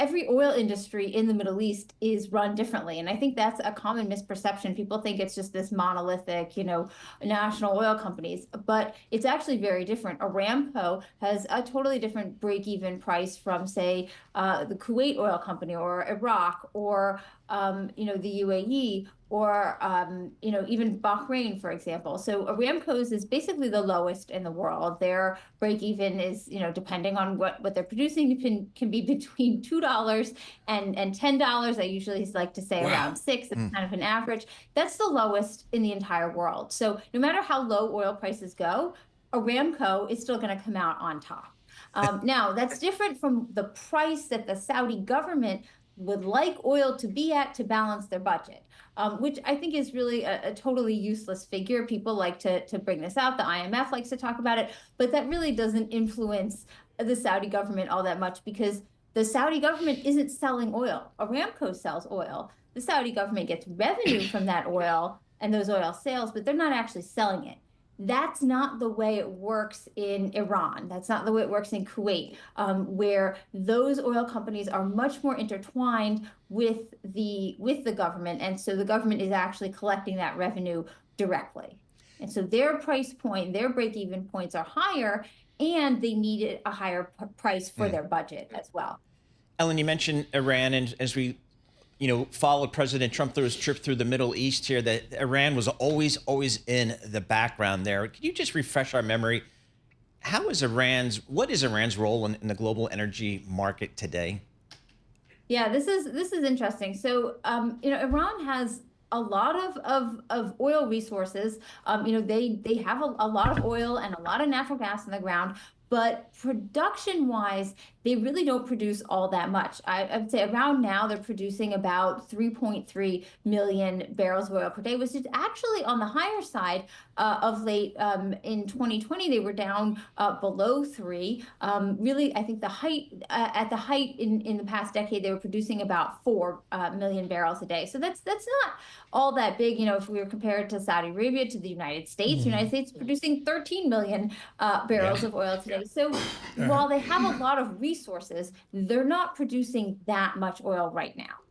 every oil industry in the Middle East is run differently. And I think that's a common misperception. People think it's just this monolithic, national oil companies, but it's actually very different. Aramco has a totally different break-even price from, say, the Kuwait oil company or Iraq or, the UAE or, even Bahrain, for example. So Aramco's is basically the lowest in the world. Their break-even is, depending on what they're producing, can be between $2 and $10. I usually like to say Wow. around six. It's Mm. kind of an average. That's the lowest in the entire world. So no matter how low oil prices go, Aramco is still going to come out on top. Now, that's different from the price that the Saudi government would like oil to be at to balance their budget, which I think is really a totally useless figure. People like to bring this out. The IMF likes to talk about it, but that really doesn't influence the Saudi government all that much because the Saudi government isn't selling oil. Aramco sells oil. The Saudi government gets revenue from that oil and those oil sales, but they're not actually selling it. That's not the way it works in Iran. That's not the way it works in Kuwait, where those oil companies are much more intertwined with the government, and so the government is actually collecting that revenue directly. And so their price point, their break-even points are higher, and they needed a higher price for Mm. their budget as well. Ellen, you mentioned Iran, and as we, followed President Trump through his trip through the Middle East here, that Iran was always in the background there. Can you just refresh our memory? What is Iran's role in the global energy market today? Yeah, this is interesting. So, Iran has a lot of oil resources. They have a lot of oil and a lot of natural gas in the ground, but production wise, they really don't produce all that much. I'd say around now they're producing about 3.3 million barrels of oil per day, which is actually on the higher side of late. In 2020, they were down below three. Really, I think at the height in the past decade, they were producing about 4 million barrels a day. So that's not all that big. If we were compared to Saudi Arabia, to the United States producing 13 million Yeah. barrels of oil today. So while they have a lot of resources, they're not producing that much oil right now.